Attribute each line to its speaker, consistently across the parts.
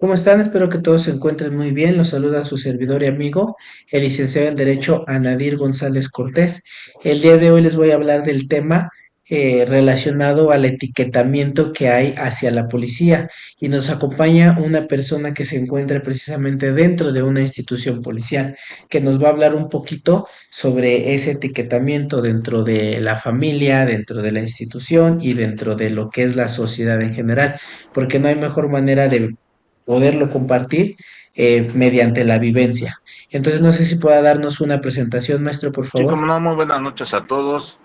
Speaker 1: ¿Cómo están? Espero que todos se encuentren muy bien. Los saluda su servidor y amigo, el licenciado en Derecho Anadir González Cortés. El día de hoy les voy a hablar del tema relacionado al etiquetamiento que hay hacia la policía y nos acompaña una persona que se encuentra precisamente dentro de una institución policial que nos va a hablar un poquito sobre ese etiquetamiento dentro de la familia, dentro de la institución y dentro de lo que es la sociedad en general, porque no hay mejor manera de poderlo compartir mediante la vivencia. Entonces, no sé si pueda darnos una presentación, maestro, por
Speaker 2: Sí,
Speaker 1: favor.
Speaker 2: como no, muy buenas noches a todos.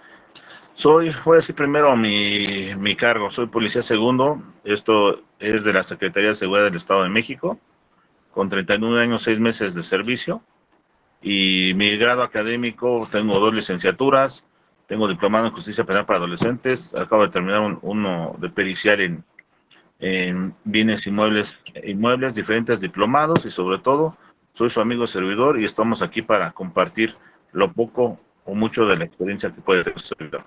Speaker 2: Voy a decir primero mi cargo. Soy policía segundo. Esto es de la Secretaría de Seguridad del Estado de México, con 31 años, 6 meses de servicio. Y mi grado académico, tengo dos licenciaturas, tengo diplomado en Justicia Penal para Adolescentes, acabo de terminar uno de pericial en bienes inmuebles, diferentes diplomados y sobre todo soy su amigo servidor y estamos aquí para compartir lo poco o mucho de la experiencia que puede tener su servidor.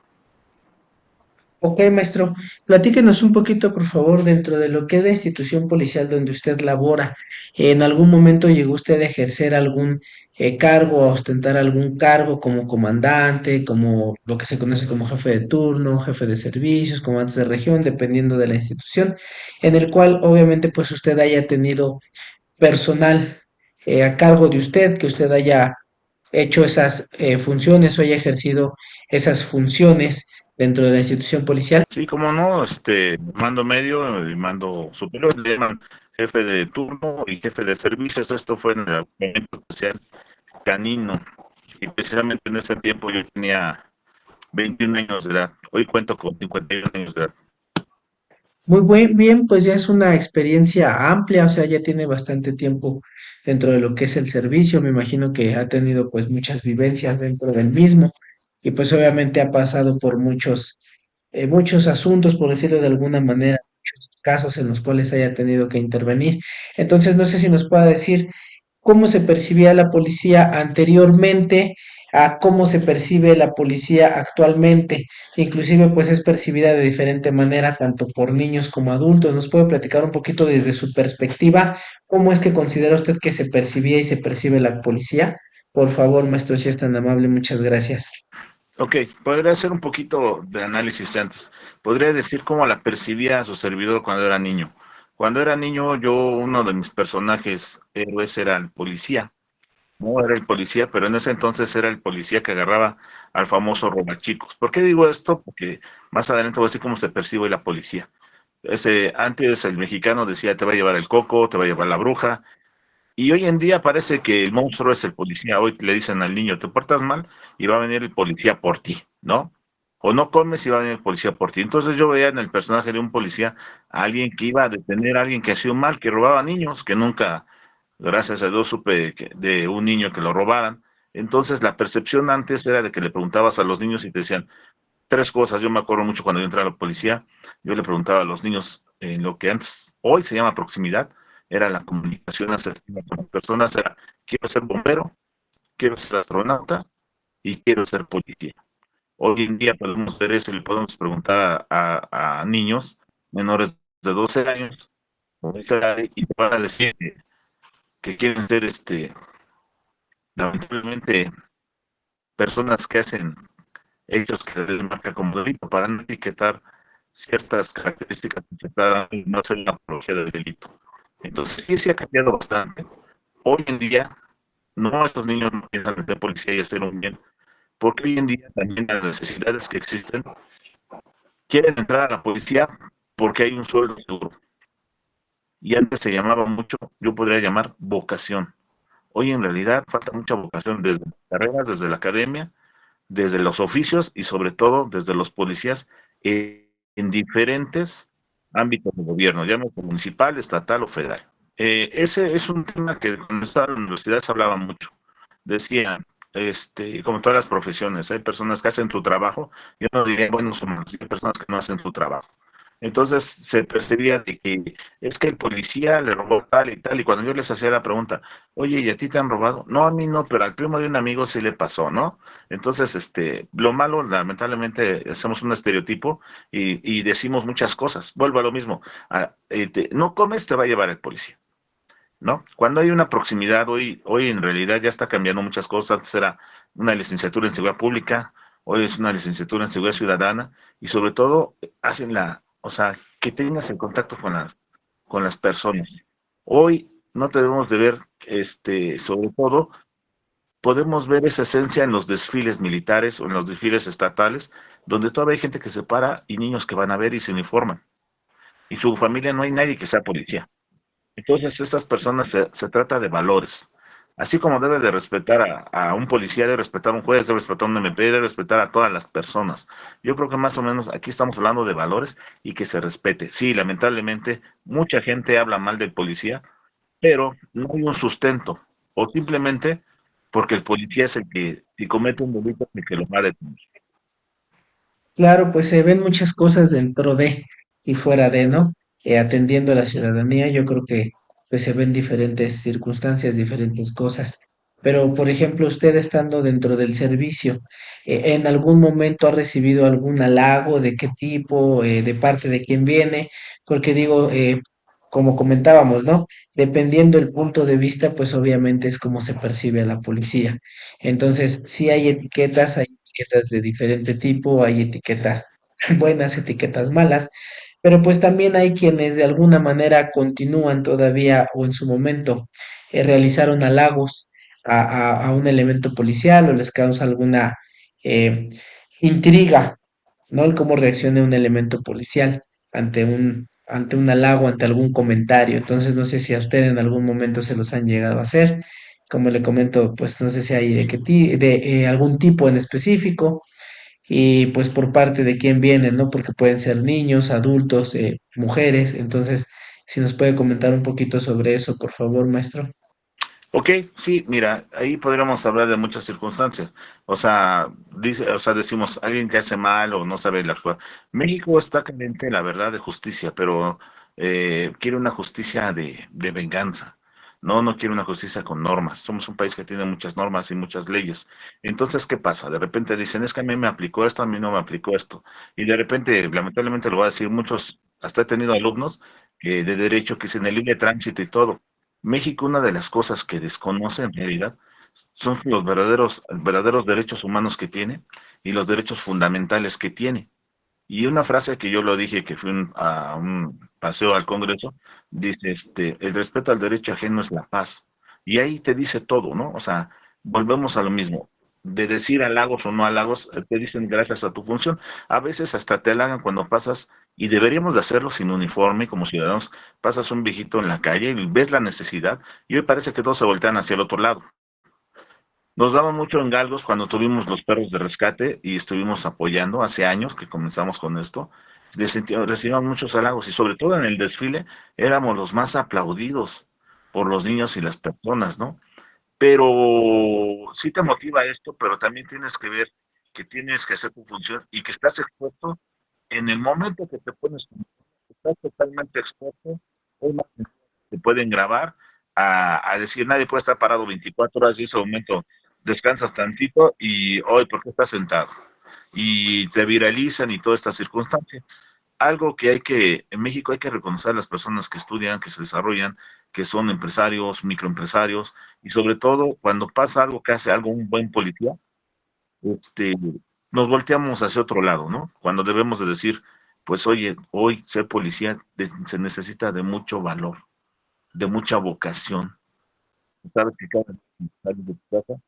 Speaker 1: Ok, maestro, platíquenos un poquito, por favor, dentro de lo que es la institución policial donde usted labora. ¿En algún momento llegó usted a ejercer algún cargo, a ostentar algún cargo como comandante, como lo que se conoce como jefe de turno, jefe de servicios, comandantes de región, dependiendo de la institución, en el cual obviamente pues usted haya tenido personal a cargo de usted, que usted haya hecho esas funciones o haya ejercido esas funciones dentro de la institución policial?
Speaker 2: Sí, como no, mando medio y mando superior, le llaman jefe de turno y jefe de servicios. Esto fue en el momento especial canino y precisamente en ese tiempo yo tenía 21 años de edad. Hoy cuento con 51 años de edad.
Speaker 1: Bien, pues ya es una experiencia amplia, o sea, ya tiene bastante tiempo dentro de lo que es el servicio. Me imagino que ha tenido pues muchas vivencias dentro del mismo y pues obviamente ha pasado por muchos asuntos, por decirlo de alguna manera, muchos casos en los cuales haya tenido que intervenir. Entonces, no sé si nos pueda decir cómo se percibía la policía anteriormente a cómo se percibe la policía actualmente. Inclusive pues es percibida de diferente manera tanto por niños como adultos. ¿Nos puede platicar un poquito desde su perspectiva cómo es que considera usted que se percibía y se percibe la policía? Por favor, maestro, si es tan amable, muchas gracias.
Speaker 2: Ok, podría hacer un poquito de análisis antes. Podría decir cómo la percibía a su servidor cuando era niño. Cuando era niño, uno de mis personajes héroes era el policía. No era el policía, pero en ese entonces era el policía que agarraba al famoso robachicos. ¿Por qué digo esto? Porque más adelante voy a decir cómo se percibe la policía. Antes el mexicano decía, te va a llevar el coco, te va a llevar la bruja, y hoy en día parece que el monstruo es el policía. Hoy le dicen al niño, te portas mal y va a venir el policía por ti, ¿no? O no comes y va a venir el policía por ti. Entonces yo veía en el personaje de un policía a alguien que iba a detener a alguien que hacía un mal, que robaba niños, que nunca, gracias a Dios, supe de un niño que lo robaran. Entonces la percepción antes era de que le preguntabas a los niños y te decían tres cosas. Yo me acuerdo mucho cuando yo entré a la policía, yo le preguntaba a los niños en lo que antes, hoy se llama proximidad, era la comunicación asertiva con las personas, era quiero ser bombero, quiero ser astronauta y quiero ser policía. Hoy en día podemos ver eso y le podemos preguntar a niños menores de 12 años y te van a decir que quieren ser, lamentablemente, personas que hacen hechos que les marca como delito para no etiquetar ciertas características etiquetadas y no hacer la apología del delito. Entonces sí se ha cambiado bastante. Hoy en día, no, estos niños no piensan ser policía y hacer un bien, porque hoy en día también las necesidades que existen quieren entrar a la policía porque hay un sueldo seguro. Y antes se llamaba mucho, yo podría llamar vocación. Hoy en realidad falta mucha vocación desde las carreras, desde la academia, desde los oficios y sobre todo desde los policías en diferentes ámbitos de gobierno, llámese municipal, estatal o federal. Ese es un tema que cuando estaba en la universidad se hablaba mucho. Decían, como todas las profesiones, hay personas que hacen su trabajo, yo no diría buenos humanos, hay personas que no hacen su trabajo. Entonces se percibía de que es que el policía le robó tal y tal, y cuando yo les hacía la pregunta, oye, ¿y a ti te han robado? No, a mí no, pero al primo de un amigo sí le pasó, ¿no? Entonces, lo malo, lamentablemente, hacemos un estereotipo y decimos muchas cosas. Vuelvo a lo mismo, no comes, te va a llevar el policía. ¿no? Cuando hay una proximidad, hoy en realidad ya está cambiando muchas cosas. Antes era una licenciatura en seguridad pública, hoy es una licenciatura en seguridad ciudadana y sobre todo hacen o sea, que tengas el contacto con las personas. Hoy no debemos de ver, sobre todo, podemos ver esa esencia en los desfiles militares o en los desfiles estatales, donde todavía hay gente que se para y niños que van a ver y se uniforman. Y su familia no hay nadie que sea policía. Entonces, estas personas se trata de valores. Así como debe de respetar a un policía, debe respetar a un juez, debe respetar a un MP, debe respetar a todas las personas. Yo creo que más o menos aquí estamos hablando de valores y que se respete. Sí, lamentablemente, mucha gente habla mal del policía, pero no hay un sustento. O simplemente porque el policía es el que, si comete un delito, es el que lo va a detener.
Speaker 1: Claro, pues se ven muchas cosas dentro de y fuera de, ¿no? Atendiendo a la ciudadanía, yo creo que pues se ven diferentes circunstancias, diferentes cosas. Pero, por ejemplo, usted estando dentro del servicio, ¿en algún momento ha recibido algún halago? ¿De qué tipo? ¿De parte de quién viene? Porque digo, como comentábamos, ¿no? Dependiendo el punto de vista, pues obviamente es como se percibe a la policía. Entonces, sí hay etiquetas de diferente tipo, hay etiquetas buenas, etiquetas malas, pero pues también hay quienes de alguna manera continúan todavía o en su momento realizaron halagos a un elemento policial o les causa alguna eh, intriga, ¿no? El cómo reacciona un elemento policial ante un halago, ante algún comentario. Entonces, no sé si a usted en algún momento se los han llegado a hacer. Como le comento, pues no sé si hay de algún tipo en específico y pues por parte de quién vienen, ¿no? Porque pueden ser niños, adultos, mujeres. Entonces, si nos puede comentar un poquito sobre eso, por favor, maestro.
Speaker 2: Ok, sí, mira, ahí podríamos hablar de muchas circunstancias. O sea, decimos alguien que hace mal o no sabe la actuar. México está caliente, la verdad, de justicia, pero quiere una justicia de venganza. No, no quiere una justicia con normas. Somos un país que tiene muchas normas y muchas leyes. Entonces, ¿qué pasa? De repente dicen, es que a mí me aplicó esto, a mí no me aplicó esto. Y de repente, lamentablemente lo voy a decir, muchos, hasta he tenido alumnos de derecho que dicen el libre tránsito y todo. México, una de las cosas que desconoce en realidad son los verdaderos derechos humanos que tiene y los derechos fundamentales que tiene. Y una frase que yo lo dije, que fui a un paseo al Congreso, dice, el respeto al derecho ajeno es la paz. Y ahí te dice todo, ¿no? O sea, volvemos a lo mismo. De decir halagos o no halagos, te dicen gracias a tu función. A veces hasta te halagan cuando pasas, y deberíamos de hacerlo sin uniforme, como ciudadanos. Pasas un viejito en la calle y ves la necesidad, y hoy parece que todos se voltean hacia el otro lado. Nos daban mucho en galgos cuando tuvimos los perros de rescate y estuvimos apoyando hace años que comenzamos con esto. Recibíamos muchos halagos y sobre todo en el desfile éramos los más aplaudidos por los niños y las personas, ¿no? Pero sí te motiva esto, pero también tienes que ver que tienes que hacer tu función y que estás expuesto en el momento que te pones, estás totalmente expuesto, hoy más te pueden grabar a decir nadie puede estar parado 24 horas y ese momento descansas tantito y hoy, ¿por qué estás sentado? Y te viralizan y toda esta circunstancia. Algo que en México hay que reconocer a las personas que estudian, que se desarrollan, que son empresarios, microempresarios, y sobre todo cuando pasa algo que hace algo un buen policía, este, nos volteamos hacia otro lado, ¿no? Cuando debemos de decir, pues oye, hoy ser policía se necesita de mucho valor, de mucha vocación. Sabes que cada vez que sales de tu casa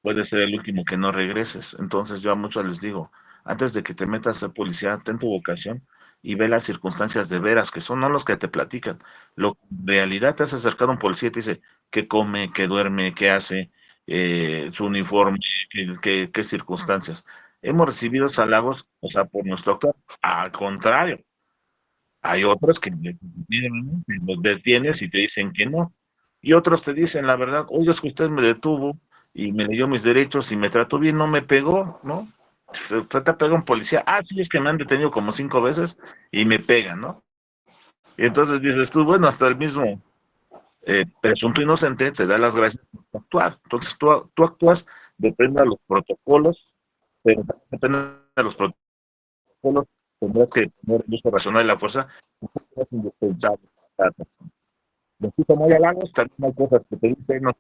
Speaker 2: puede ser el último que no regreses. Entonces yo a muchos les digo, antes de que te metas a ser policía, ten tu vocación y ve las circunstancias de veras, que son no los que te platican. Lo que en realidad te has acercado a un policía y te dice qué come, qué duerme, qué hace, su uniforme, qué circunstancias. Hemos recibido halagos, o sea, por nuestro actor. Al contrario, hay otros que los detienes y te dicen que no. Y otros te dicen la verdad, oye, es que usted me detuvo y me leyó mis derechos y me trató bien, no me pegó, ¿no? Usted te pega un policía. Ah, sí, es que me han detenido como 5 veces y me pegan, ¿no? Y entonces dices tú, bueno, hasta el mismo presunto inocente te da las gracias por actuar. Entonces tú actúas, depende de los protocolos, pero depende de los protocolos, tendrás que tener el uso racional de la fuerza, es indispensable. besito muy halagos, también hay cosas que te dicen, no,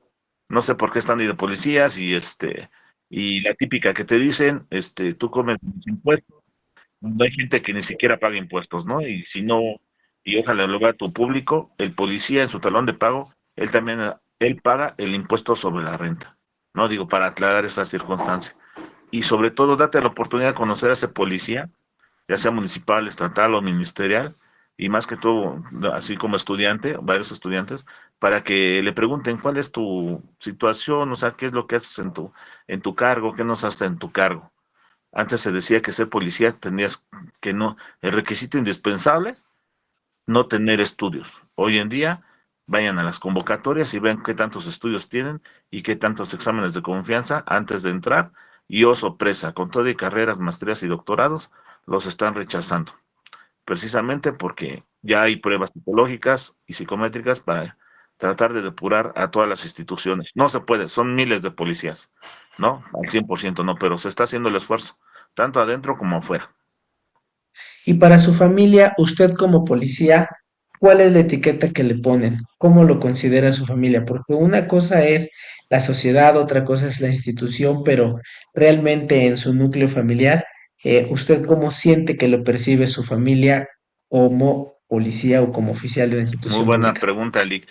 Speaker 2: no sé por qué están ahí de policías y la típica que te dicen, tú comes mis impuestos, no hay gente que ni siquiera paga impuestos, ¿no? Y si no, y ojalá lo vea tu público, el policía en su talón de pago, él también, él paga el impuesto sobre la renta, ¿no? Digo, para aclarar esa circunstancia. Y sobre todo, date la oportunidad de conocer a ese policía, ya sea municipal, estatal o ministerial, y más que todo, así como estudiante, varios estudiantes, para que le pregunten cuál es tu situación, o sea, qué es lo que haces en tu cargo, qué nos haces en tu cargo. Antes se decía que ser policía tenías que no, el requisito indispensable, no tener estudios. Hoy en día, vayan a las convocatorias y vean qué tantos estudios tienen y qué tantos exámenes de confianza antes de entrar. Y oh sorpresa, con todo y carreras, maestrías y doctorados, los están rechazando. Precisamente porque ya hay pruebas psicológicas y psicométricas para tratar de depurar a todas las instituciones. No se puede, son miles de policías, ¿no? Al 100% no, pero se está haciendo el esfuerzo, tanto adentro como afuera.
Speaker 1: Y para su familia, usted como policía, ¿cuál es la etiqueta que le ponen? ¿Cómo lo considera su familia? Porque una cosa es la sociedad, otra cosa es la institución, pero realmente en su núcleo familiar, ¿usted cómo siente que lo percibe su familia como policía o como oficial de la
Speaker 2: Muy
Speaker 1: institución
Speaker 2: buena
Speaker 1: pública?
Speaker 2: pregunta, Lick.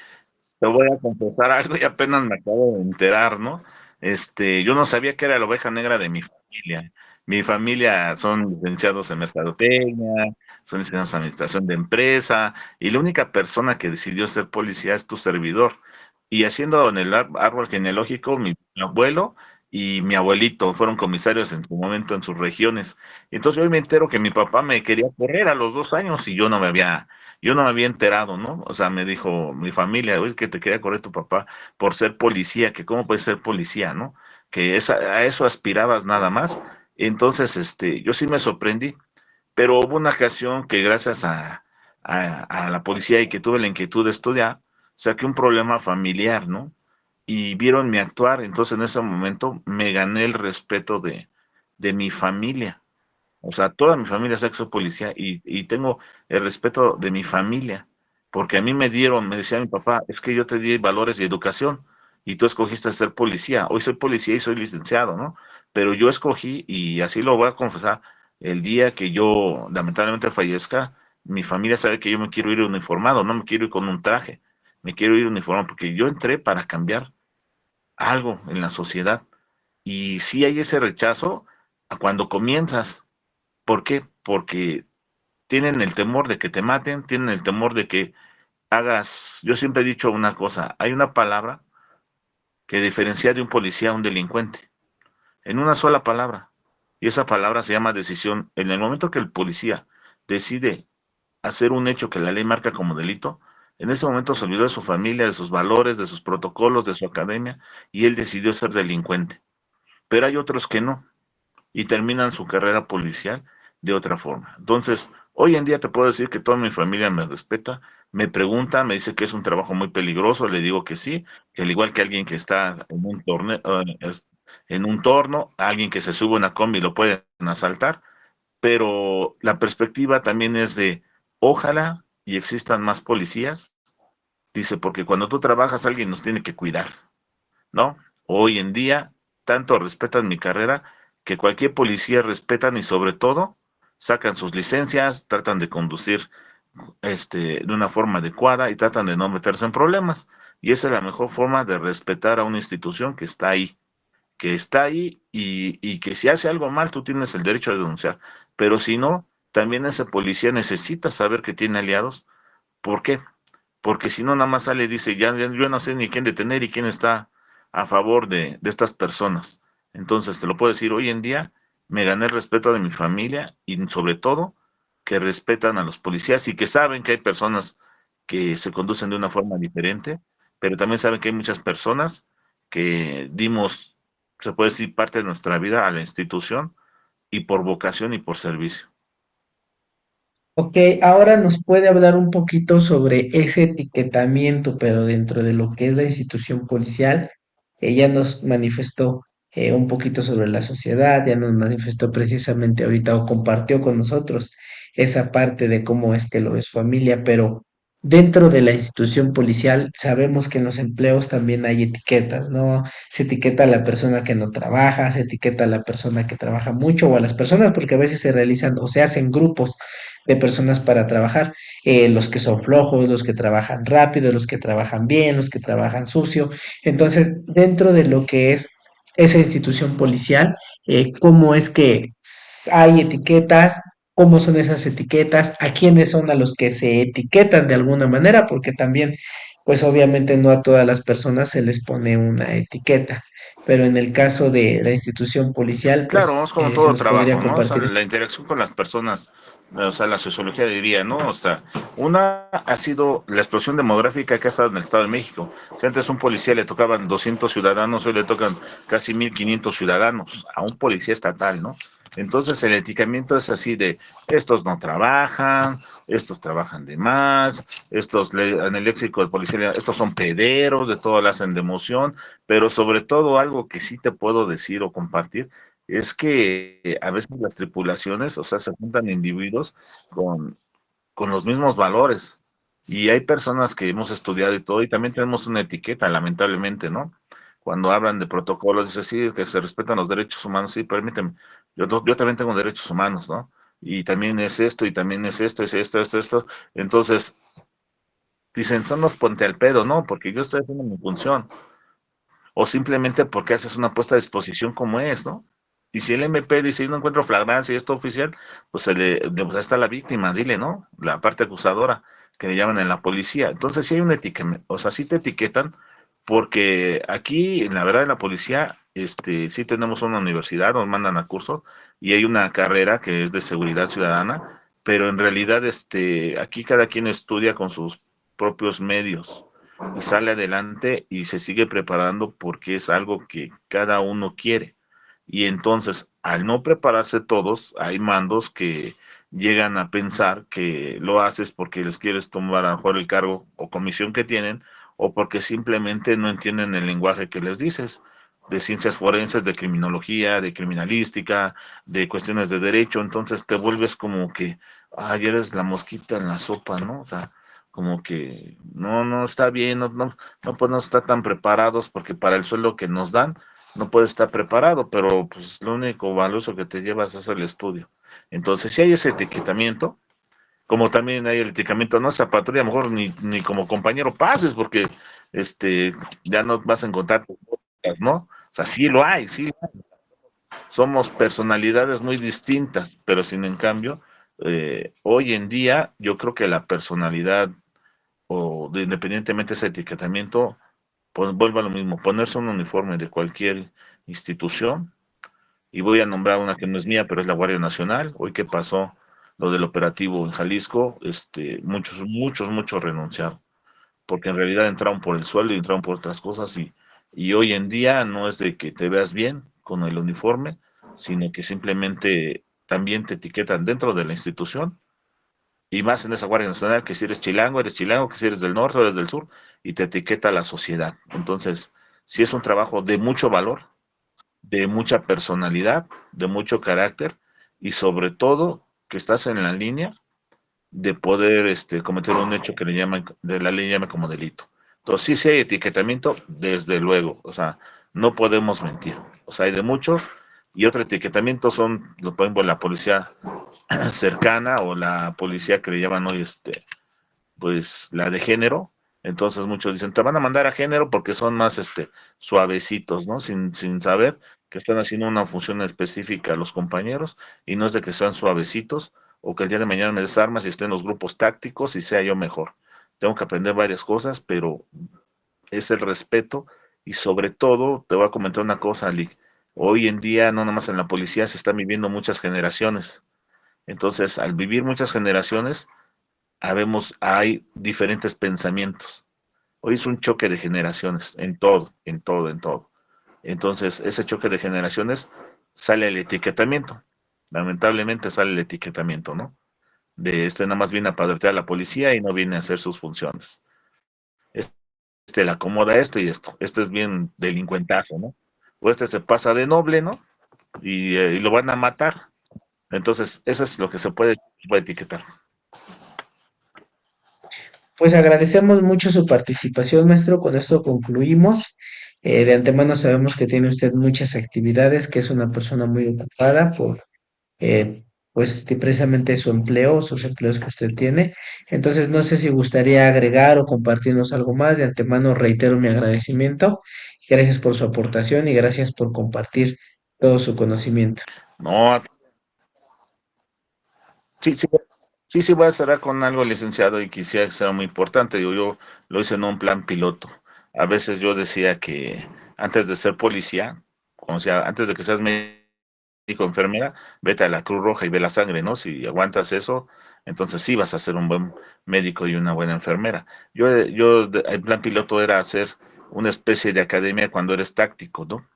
Speaker 2: Te voy a confesar algo y apenas me acabo de enterar, ¿no? Yo no sabía que era la oveja negra de mi familia. Mi familia son licenciados en mercadotecnia, son licenciados en administración de empresa, y la única persona que decidió ser policía es tu servidor. Y haciendo en el árbol genealógico, mi abuelo y mi abuelito fueron comisarios en su momento en sus regiones. Entonces hoy me entero que mi papá me quería correr a los 2 años y yo no me había enterado, ¿no? O sea, me dijo mi familia, oye, que te quería correr tu papá por ser policía, que cómo puedes ser policía, ¿no? Que a eso aspirabas nada más. Entonces, yo sí me sorprendí, pero hubo una ocasión que gracias a la policía y que tuve la inquietud de estudiar, saqué un problema familiar, ¿no? Y vieron mi actuar, entonces en ese momento me gané el respeto de mi familia. O sea, toda mi familia sabe que soy policía y tengo el respeto de mi familia, porque a mí me decía mi papá, es que yo te di valores y educación y tú escogiste ser policía. Hoy soy policía y soy licenciado, ¿no? Pero yo escogí, y así lo voy a confesar, el día que yo lamentablemente fallezca, mi familia sabe que yo me quiero ir uniformado, no me quiero ir con un traje, me quiero ir uniformado, porque yo entré para cambiar algo en la sociedad. Y sí hay ese rechazo a cuando comienzas. ¿Por qué? Porque tienen el temor de que te maten, tienen el temor de que hagas, yo siempre he dicho una cosa, hay una palabra que diferencia de un policía a un delincuente, en una sola palabra, y esa palabra se llama decisión. En el momento que el policía decide hacer un hecho que la ley marca como delito, en ese momento se olvidó de su familia, de sus valores, de sus protocolos, de su academia, y él decidió ser delincuente. Pero hay otros que no, y terminan su carrera policial de otra forma. Entonces, hoy en día te puedo decir que toda mi familia me respeta, me pregunta, me dice que es un trabajo muy peligroso, le digo que sí, que al igual que alguien que está en un torno, alguien que se sube a una combi lo pueden asaltar, pero la perspectiva también es de ojalá y existan más policías, dice, porque cuando tú trabajas alguien nos tiene que cuidar, ¿no? Hoy en día, tanto respetan mi carrera que cualquier policía respetan y sobre todo sacan sus licencias, tratan de conducir de una forma adecuada y tratan de no meterse en problemas. Y esa es la mejor forma de respetar a una institución que está ahí y que si hace algo mal tú tienes el derecho de denunciar. Pero si no, también ese policía necesita saber que tiene aliados. ¿Por qué? Porque si no, nada más sale y dice, yo no sé ni quién detener y quién está a favor de estas personas. Entonces, te lo puedo decir, hoy en día me gané el respeto de mi familia y sobre todo que respetan a los policías y que saben que hay personas que se conducen de una forma diferente, pero también saben que hay muchas personas que dimos, se puede decir, parte de nuestra vida a la institución y por vocación y por servicio.
Speaker 1: Ok, ahora nos puede hablar un poquito sobre ese etiquetamiento, pero dentro de lo que es la institución policial. Ella nos manifestó un poquito sobre la sociedad, ya nos manifestó precisamente ahorita o compartió con nosotros esa parte de cómo es que lo es familia, pero dentro de la institución policial sabemos que en los empleos también hay etiquetas, ¿no? Se etiqueta a la persona que no trabaja, se etiqueta a la persona que trabaja mucho o a las personas porque a veces se realizan o se hacen grupos de personas para trabajar, los que son flojos, los que trabajan rápido, los que trabajan bien, los que trabajan sucio. Entonces, dentro de lo que es esa institución policial, cómo es que hay etiquetas, cómo son esas etiquetas, a quiénes son a los que se etiquetan de alguna manera, porque también, pues obviamente no a todas las personas se les pone una etiqueta, pero en el caso de la institución policial,
Speaker 2: Claro,
Speaker 1: pues
Speaker 2: es como
Speaker 1: si
Speaker 2: todo
Speaker 1: nos podría
Speaker 2: trabajo, ¿no? O sea,
Speaker 1: compartir.
Speaker 2: la interacción con las personas, o sea, la sociología diría, ¿no? O sea, una ha sido la explosión demográfica que ha estado en el Estado de México. Si antes a un policía le tocaban 200 ciudadanos, hoy le tocan casi 1.500 ciudadanos a un policía estatal, ¿no? Entonces el etiquetamiento es así de, estos no trabajan, estos trabajan de más, en el léxico del policía, estos son pederos, de todo lo hacen de emoción, pero sobre todo algo que sí te puedo decir o compartir, es que a veces las tripulaciones, o sea, se juntan individuos con, con los mismos valores. Y hay personas que hemos estudiado y todo, y también tenemos una etiqueta, lamentablemente, ¿no? Cuando hablan de protocolos, dice, sí, que se respetan los derechos humanos, sí, permíteme, yo también tengo derechos humanos, ¿no? Y también es esto, y también es esto, esto, esto. Entonces, dicen, son los ponte al pedo, ¿no? Porque yo estoy haciendo mi función o simplemente porque haces una puesta a disposición como es, ¿no? Y si el MP dice, yo no encuentro flagrancia y esto oficial, pues pues ahí está la víctima, dile, ¿no? La parte acusadora, que le llaman en la policía. Entonces, sí hay una etiqueta, o sea, sí te etiquetan, porque aquí, en la verdad, en la policía, sí tenemos una universidad, nos mandan a curso, y hay una carrera que es de seguridad ciudadana, pero en realidad, aquí cada quien estudia con sus propios medios y sale adelante y se sigue preparando porque es algo que cada uno quiere. Y entonces, al no prepararse todos, hay mandos que llegan a pensar que lo haces porque les quieres tomar a lo mejor el cargo o comisión que tienen, o porque simplemente no entienden el lenguaje que les dices, de ciencias forenses, de criminología, de criminalística, de cuestiones de derecho. Entonces te vuelves como que, ay, eres la mosquita en la sopa, ¿no? O sea, como que no está bien, no podemos estar tan preparados porque para el sueldo que nos dan no puedes estar preparado, pero pues lo único valioso que te llevas es el estudio. Entonces, si hay ese etiquetamiento, como también hay el etiquetamiento, no esa patrulla, a lo mejor ni como compañero pases, porque ya no vas a encontrar, ¿no? O sea, sí lo hay, sí. Somos personalidades muy distintas, pero sin en cambio, hoy en día yo creo que la personalidad independientemente de ese etiquetamiento, pues vuelva a lo mismo, ponerse un uniforme de cualquier institución, y voy a nombrar una que no es mía, pero es la Guardia Nacional. Hoy que pasó lo del operativo en Jalisco, muchos renunciaron, porque en realidad entraron por el sueldo y entraron por otras cosas, y hoy en día no es de que te veas bien con el uniforme, sino que simplemente también te etiquetan dentro de la institución y más en esa Guardia Nacional, que si eres chilango, que si eres del norte o eres del sur, y te etiqueta la sociedad. Entonces, sí es un trabajo de mucho valor, de mucha personalidad, de mucho carácter, y sobre todo que estás en la línea de poder cometer un hecho que le llaman, de la ley llama como delito. Entonces, sí hay etiquetamiento, desde luego, o sea, no podemos mentir. O sea, hay de muchos, y otro etiquetamiento son, por ejemplo, la policía cercana o la policía que le llaman hoy pues la de género. Entonces muchos dicen, te van a mandar a género porque son más suavecitos, ¿no? Sin saber que están haciendo una función específica a los compañeros, y no es de que sean suavecitos o que el día de mañana me des armas y esté en los grupos tácticos y sea yo mejor. Tengo que aprender varias cosas, pero es el respeto, y sobre todo te voy a comentar una cosa, Ali. Hoy en día, no nomás en la policía, se están viviendo muchas generaciones. Entonces, al vivir muchas generaciones, hay diferentes pensamientos. Hoy es un choque de generaciones, en todo, en todo, en todo. Entonces, ese choque de generaciones sale el etiquetamiento. Lamentablemente sale el etiquetamiento, ¿no? De nada más viene a padrotear a la policía y no viene a hacer sus funciones. Le acomoda esto y esto. Este es bien delincuentazo, ¿no? O este se pasa de noble, ¿no? Y lo van a matar. Entonces, eso es lo que se puede etiquetar.
Speaker 1: Pues agradecemos mucho su participación, maestro. Con esto concluimos. De antemano sabemos que tiene usted muchas actividades, que es una persona muy ocupada por, precisamente su empleo, sus empleos que usted tiene. Entonces, no sé si gustaría agregar o compartirnos algo más. De antemano reitero mi agradecimiento. Gracias por su aportación y gracias por compartir todo su conocimiento.
Speaker 2: No, sí, sí, sí, voy a cerrar con algo, licenciado, y quisiera que sea muy importante. Digo, yo lo hice en un plan piloto. A veces yo decía que antes de ser policía, o sea, antes de que seas médico o enfermera, vete a la Cruz Roja y ve la sangre, ¿no? Si aguantas eso, entonces sí vas a ser un buen médico y una buena enfermera. El plan piloto era hacer una especie de academia cuando eres táctico, ¿no?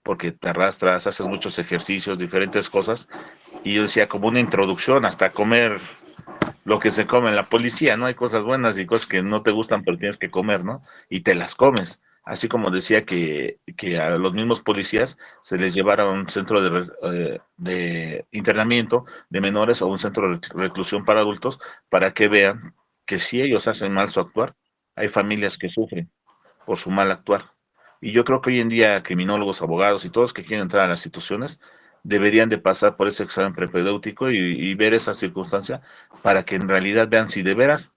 Speaker 2: Porque te arrastras, haces muchos ejercicios, diferentes cosas, y yo decía como una introducción hasta comer lo que se come en la policía, ¿no? Hay cosas buenas y cosas que no te gustan, pero tienes que comer, ¿no? Y te las comes. Así como decía que a los mismos policías se les llevara a un centro de internamiento de menores o un centro de reclusión para adultos para que vean que si ellos hacen mal su actuar, hay familias que sufren por su mal actuar. Y yo creo que hoy en día criminólogos, abogados y todos que quieren entrar a las instituciones deberían de pasar por ese examen prepedéutico y ver esa circunstancia para que en realidad vean si de veras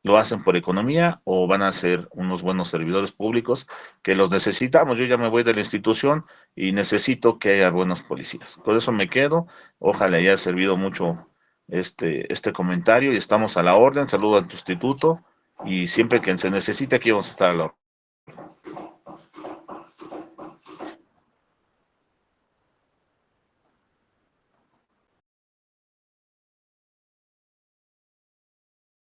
Speaker 2: lo hacen por economía o van a ser unos buenos servidores públicos que los necesitamos. Yo ya me voy de la institución y necesito que haya buenos policías. Con eso me quedo. Ojalá haya servido mucho este comentario y estamos a la orden. Saludo a tu instituto y siempre que se necesite aquí vamos a estar a la orden.